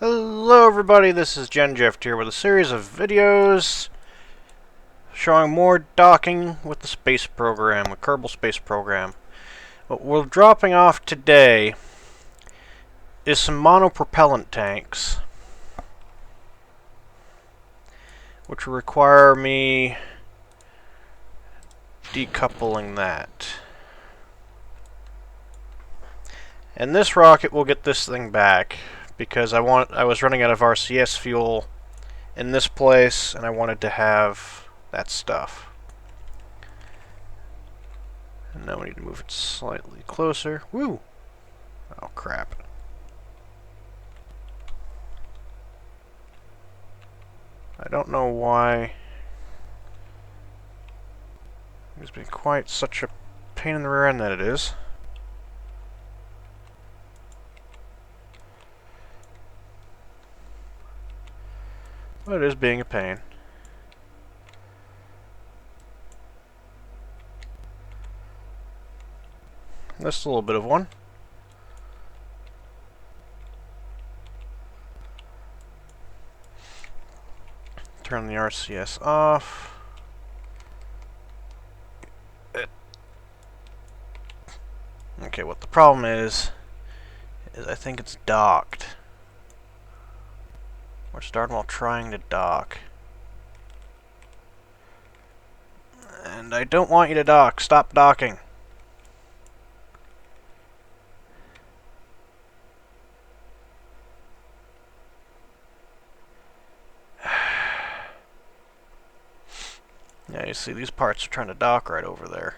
Hello everybody, this is Jeff here with a series of videos showing more docking with the space program, the Kerbal space program. What we're dropping off today is some monopropellant tanks, which will require me decoupling that. And this rocket will get this thing back, because I was running out of RCS fuel in this place, and I wanted to have that stuff. And now we need to move it slightly closer. Woo! Oh crap. I don't know why it's been quite such a pain in the rear end that it is. But it is being a pain. Just a little bit of one. Turn the RCS off. Okay, what the problem is I think it's docked. We're starting while trying to dock. And I don't want you to dock. Stop docking. Yeah, you see, these parts are trying to dock right over there.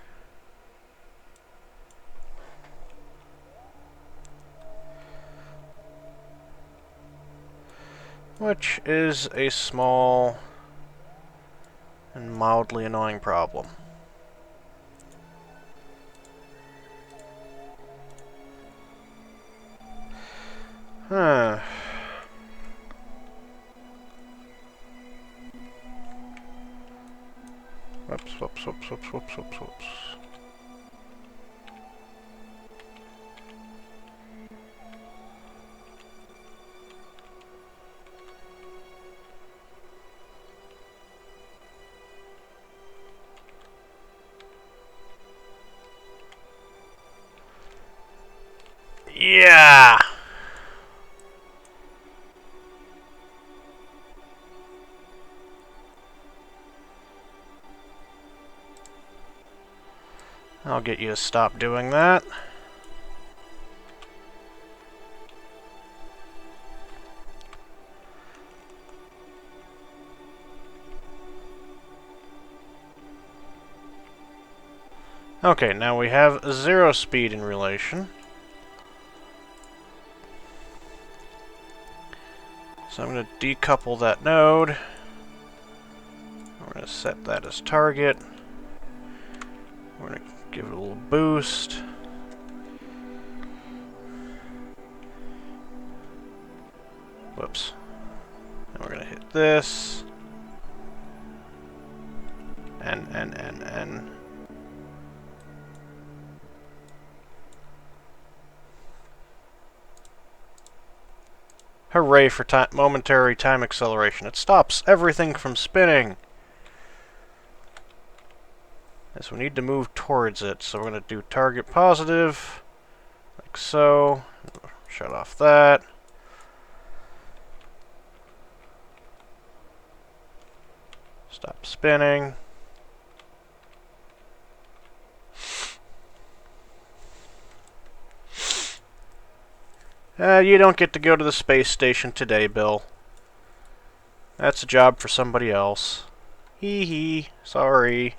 Which is a small and mildly annoying problem. Huh. Whoops. Yeah! I'll get you to stop doing that. Okay, now we have 0 speed in relation. So I'm going to decouple that node. We're going to set that as target. We're going to give it a little boost. Whoops. And we're going to hit this. And. Hooray for momentary time acceleration. It stops everything from spinning. Yes, we need to move towards it, so we're going to do target positive, like so. Shut off that. Stop spinning. You don't get to go to the space station today, Bill. That's a job for somebody else. Hee hee. Sorry.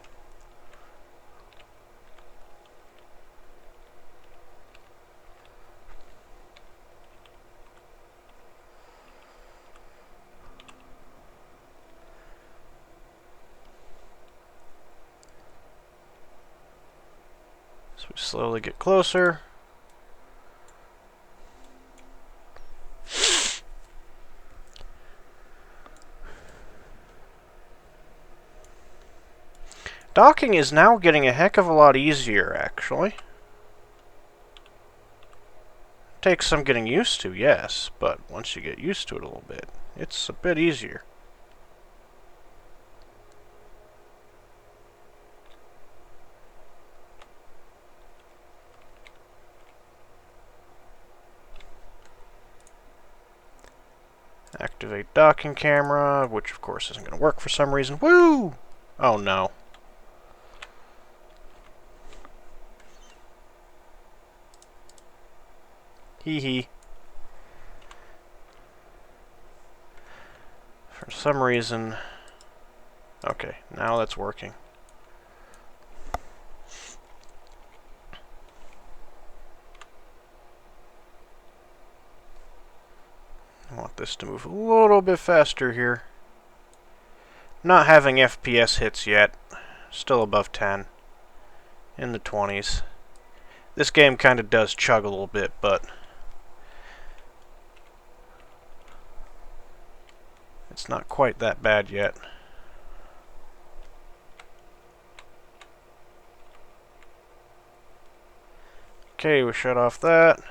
So we slowly get closer. Docking is now getting a heck of a lot easier, actually. Takes some getting used to, yes, but once you get used to it a little bit, it's a bit easier. Activate docking camera, which of course isn't going to work for some reason. Woo! Oh no. Hee hee. For some reason... Okay, now that's working. I want this to move a little bit faster here. Not having FPS hits yet. Still above 10. In the 20s. This game kind of does chug a little bit, but... it's not quite that bad yet. Okay, we shut off that.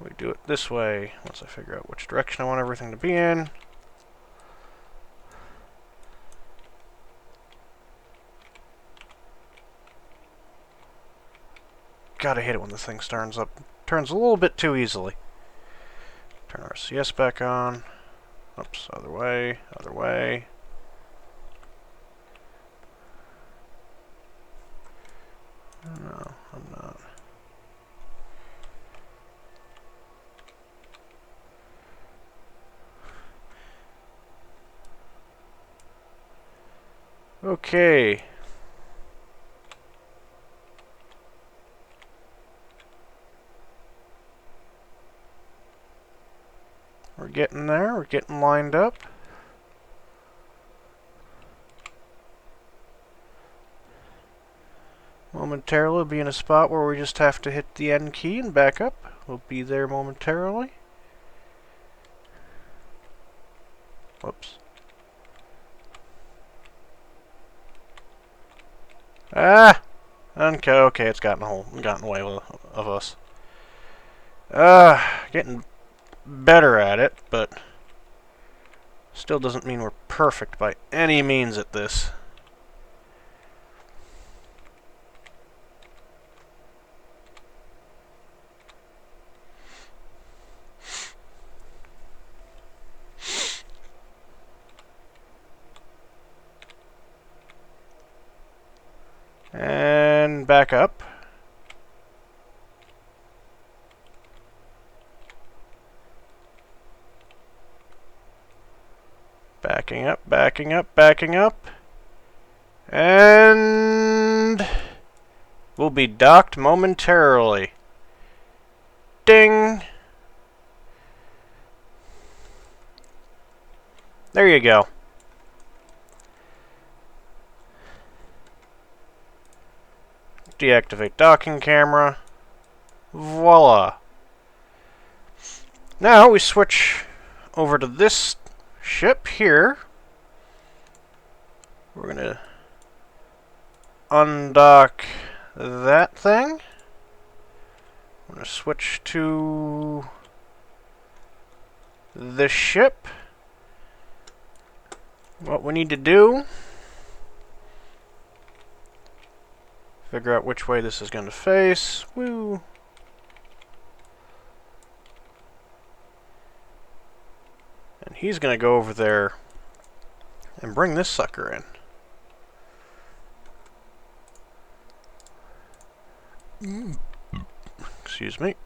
We do it this way, once I figure out which direction I want everything to be in. Gotta hit it when this thing turns up. Turns a little bit too easily. Turn our CS back on. Oops, other way, other way. No, I'm not. Okay. We're getting there, we're getting lined up. Momentarily we'll be in a spot where we just have to hit the N key and back up. We'll be there momentarily. Whoops. Ah! Okay, okay, it's gotten away of us. Getting better at it, but still doesn't mean we're perfect by any means at this. And back up. Backing up, backing up, backing up. And we'll be docked momentarily. Ding! There you go. Deactivate docking camera. Voila. Now we switch over to this ship here. We're going to undock that thing. I'm going to switch to this ship. What we need to do, figure out which way this is going to face. Woo! And he's going to go over there and bring this sucker in. Excuse me.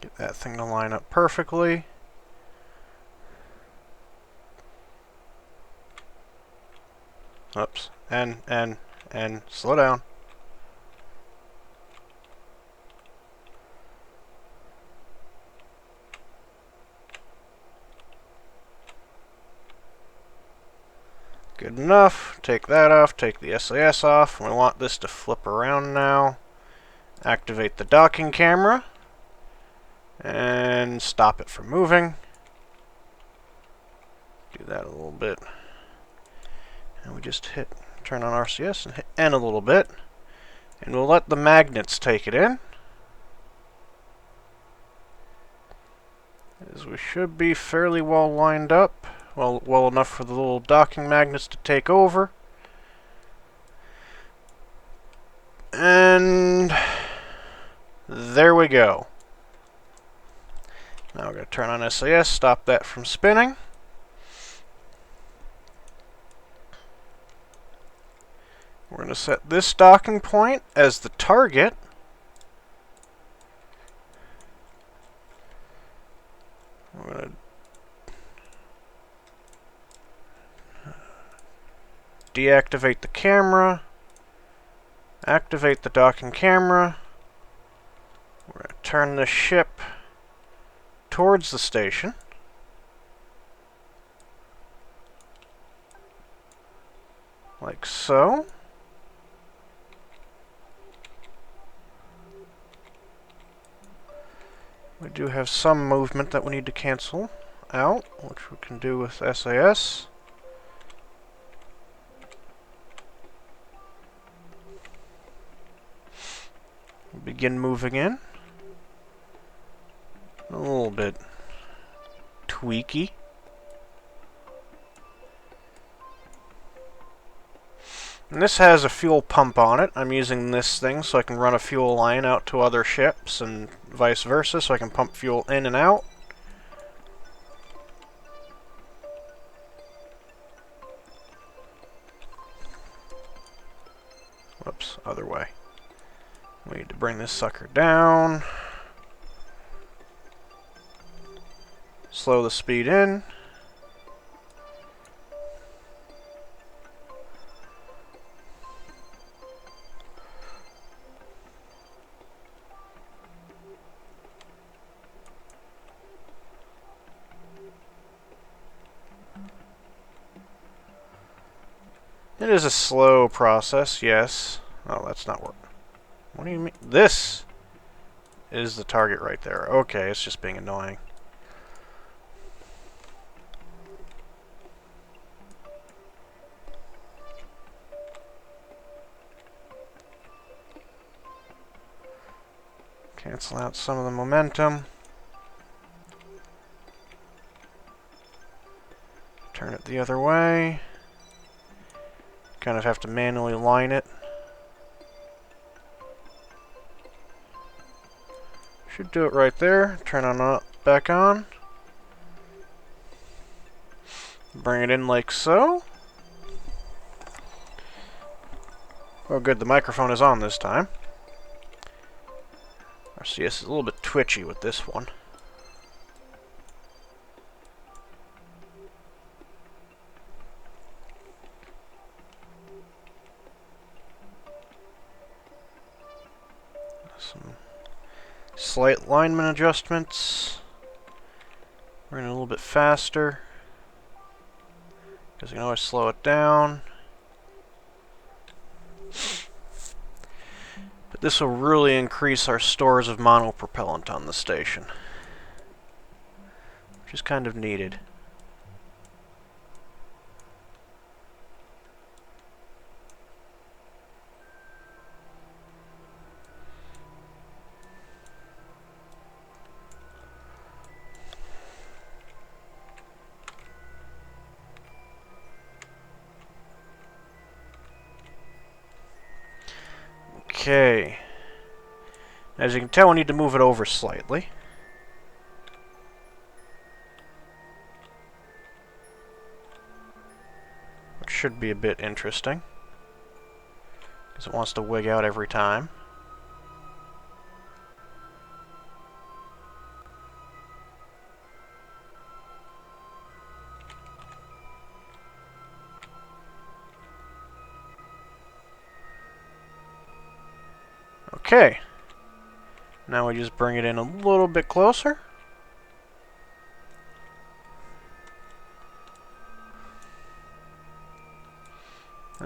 Get that thing to line up perfectly. Oops. And slow down. Good enough. Take that off, take the SAS off. We want this to flip around now. Activate the docking camera. And stop it from moving. Do that a little bit. And we just turn on RCS and hit N a little bit. And we'll let the magnets take it in. As we should be fairly well lined up. Well enough for the little docking magnets to take over. And there we go. Now we're going to turn on SAS, stop that from spinning. We're going to set this docking point as the target. We're going to deactivate the camera, activate the docking camera. We're going to turn the ship towards the station. Like so. We do have some movement that we need to cancel out, which we can do with SAS. Begin moving in. A little bit tweaky. And this has a fuel pump on it. I'm using this thing so I can run a fuel line out to other ships and vice versa, so I can pump fuel in and out. Whoops, other way. We need to bring this sucker down. Slow the speed in. It is a slow process, yes. Oh, that's not working. What do you mean? This is the target right there. Okay, it's just being annoying. Cancel out some of the momentum. Turn it the other way. Kind of have to manually line it. Should do it right there. Turn on back on. Bring it in like so. Oh good, the microphone is on this time. RCS is a little bit twitchy with this one. Some slight lineman adjustments. We're going a little bit faster, because we can always slow it down. But this will really increase our stores of monopropellant on the station, which is kind of needed. Okay. As you can tell, we need to move it over slightly. Which should be a bit interesting, because it wants to wig out every time. Okay. Now we just bring it in a little bit closer.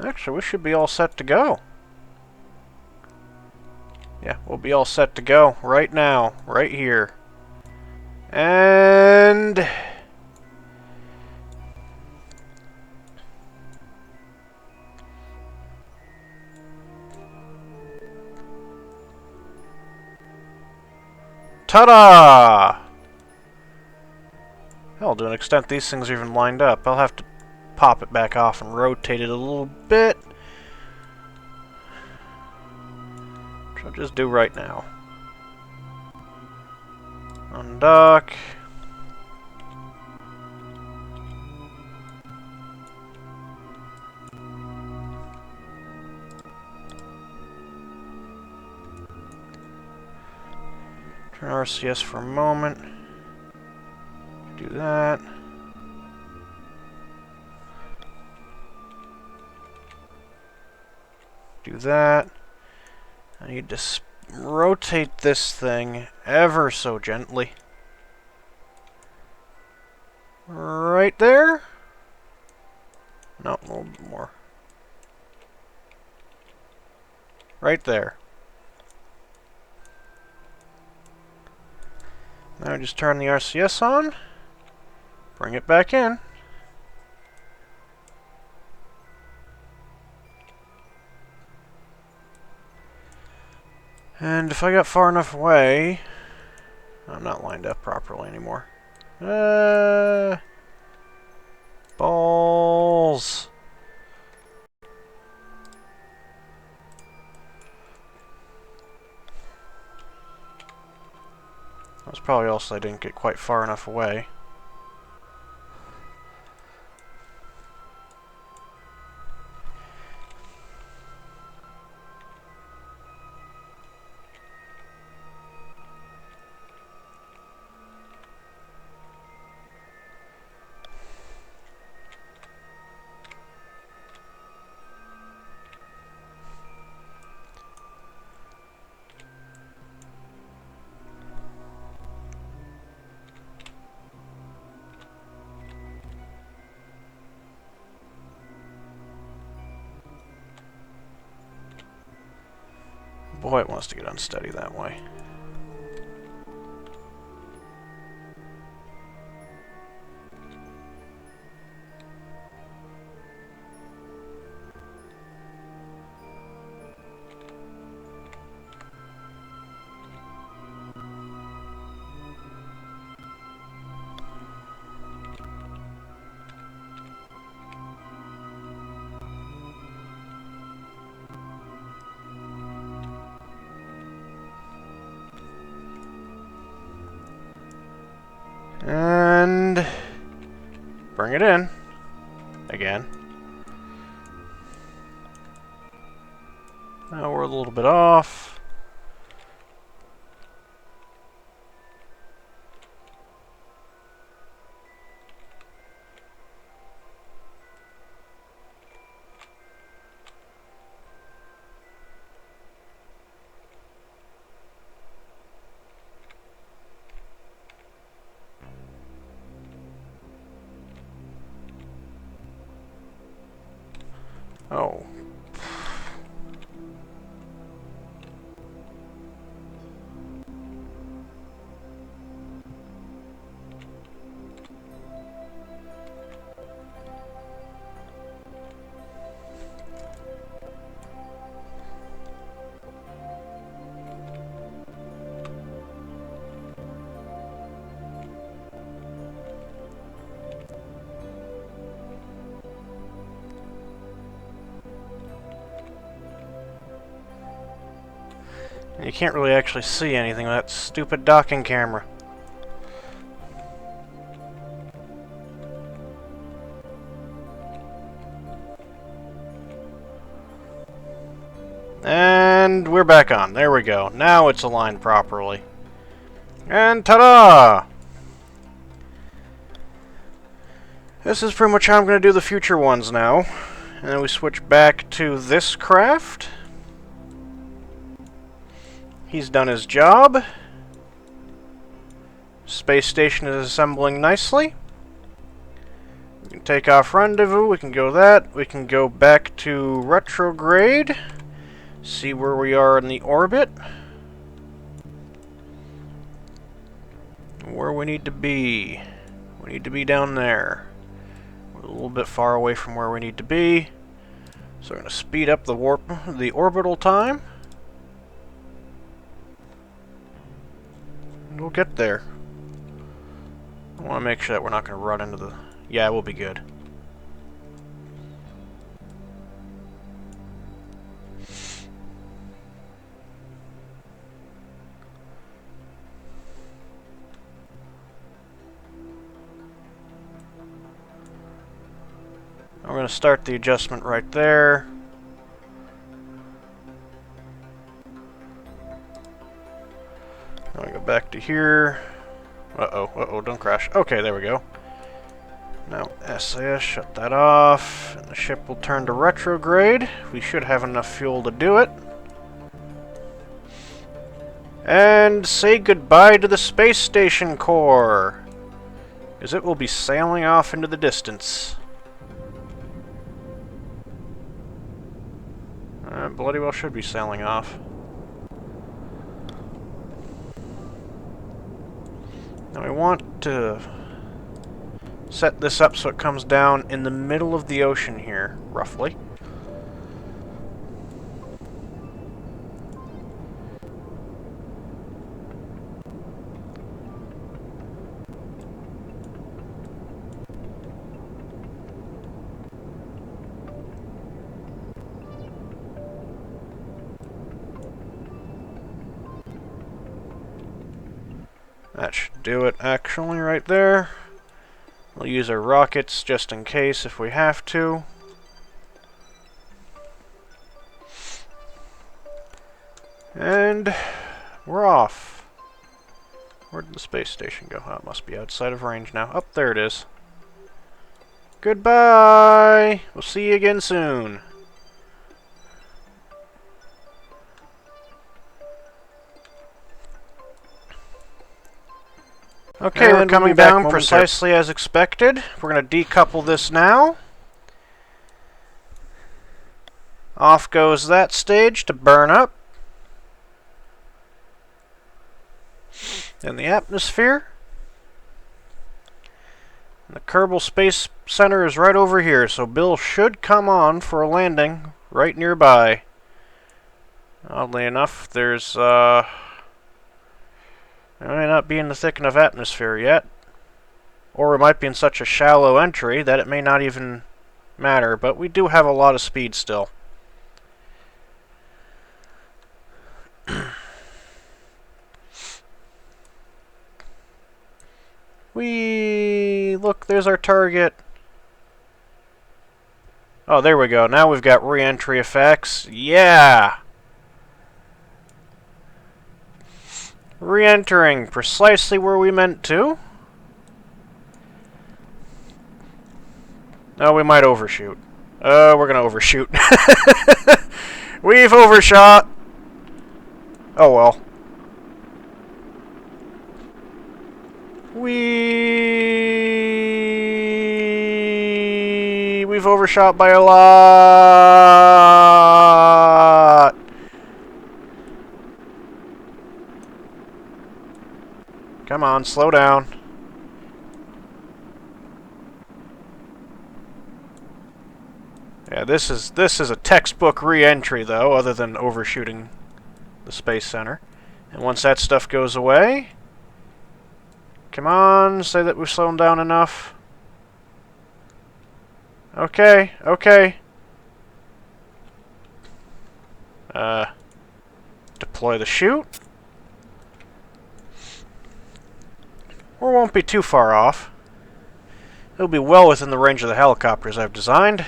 Actually, we should be all set to go. Yeah, we'll be all set to go right now, right here. And... ta-da! Hell, to an extent, these things are even lined up. I'll have to pop it back off and rotate it a little bit. Which I'll just do right now. Undock. Turn RCS for a moment. Do that. Do that. I need to rotate this thing ever so gently. Right there? No, a little bit more. Right there. Now just turn the RCS on. Bring it back in. And if I got far enough away... I'm not lined up properly anymore. Balls! That's probably also I didn't get quite far enough away. Boy, it wants to get unsteady that way. And bring it in again. Now we're a little bit off. Oh. You can't really actually see anything with that stupid docking camera. And we're back on. There we go. Now it's aligned properly. And ta-da! This is pretty much how I'm going to do the future ones now. And then we switch back to this craft. He's done his job. Space station is assembling nicely. We can takeoff rendezvous, we can go that. We can go back to retrograde, see where we are in the orbit, where we need to be. We need to be down there. We're a little bit far away from where we need to be, so we're going to speed up the orbital time, and we'll get there. I want to make sure that we're not going to run into the... Yeah, we'll be good. We're going to start the adjustment right there. Now we go back to here. Uh-oh, don't crash. Okay, there we go. Now, SAS, shut that off, and the ship will turn to retrograde. We should have enough fuel to do it. And say goodbye to the space station core, because it will be sailing off into the distance. Bloody well should be sailing off. Now we want to set this up so it comes down in the middle of the ocean here, roughly. That should do it, actually, right there. We'll use our rockets just in case if we have to. And we're off. Where did the space station go? Oh, it must be outside of range now. Oh, there it is. Goodbye! We'll see you again soon. Okay, we're coming down precisely as expected. We're going to decouple this now. Off goes that stage to burn up. In the atmosphere. And the Kerbal Space Center is right over here, so Bill should come on for a landing right nearby. Oddly enough, there's it may not be in the thick enough atmosphere yet. Or we might be in such a shallow entry that it may not even matter, but we do have a lot of speed still. Look, there's our target. Oh, there we go. Now we've got re-entry effects. Yeah! Re-entering precisely where we meant to. Oh, we might overshoot. We're gonna overshoot. We've overshot. Oh well. We've overshot by a lot. Come on, slow down. Yeah, this is a textbook re-entry though, other than overshooting the Space Center. And once that stuff goes away, come on, say that we've slowed down enough. Okay, okay. Deploy the chute. We won't be too far off. It'll be well within the range of the helicopters I've designed.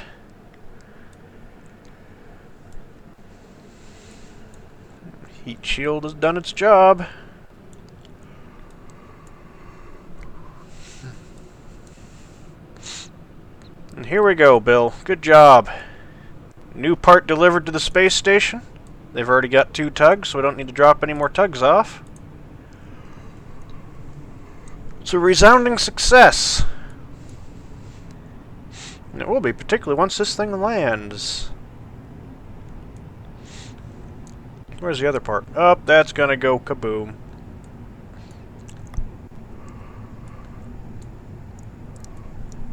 Heat shield has done its job. And here we go, Bill. Good job. New part delivered to the space station. They've already got 2 tugs, so we don't need to drop any more tugs off. It's a resounding success. And it will be, particularly once this thing lands. Where's the other part? Oh, that's gonna go kaboom.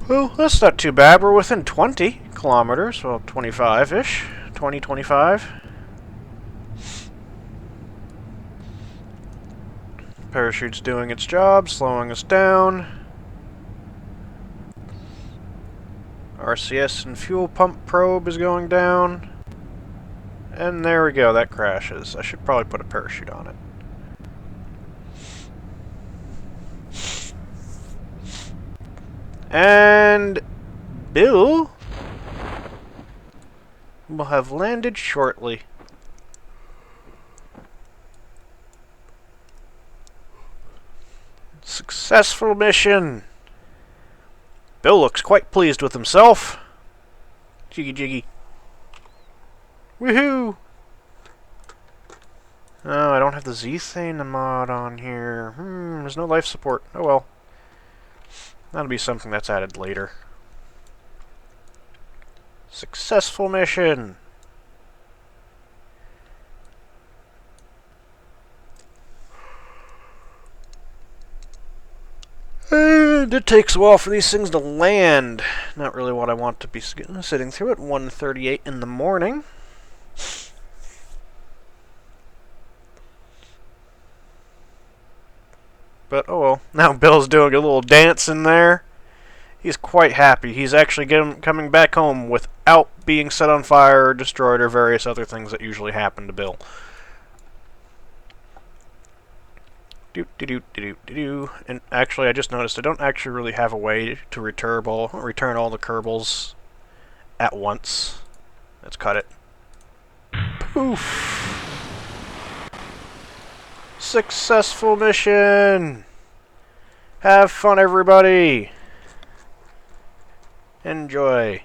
Well, that's not too bad. We're within 20 kilometers. Well, 25-ish. 20, 25. Parachute's doing its job, slowing us down. RCS and fuel pump probe is going down. And there we go, that crashes. I should probably put a parachute on it. And Bill will have landed shortly. Successful mission. Bill looks quite pleased with himself. Jiggy jiggy. Woohoo! Oh, I don't have the Zethane mod on here. There's no life support. Oh well. That'll be something that's added later. Successful mission! And it takes a while for these things to land. Not really what I want to be sitting through at 1:38 in the morning. But, oh well. Now Bill's doing a little dance in there. He's quite happy. He's actually coming back home without being set on fire or destroyed or various other things that usually happen to Bill. And actually, I just noticed I don't actually really have a way to return all the Kerbals at once. Let's cut it. Poof! Successful mission! Have fun, everybody! Enjoy.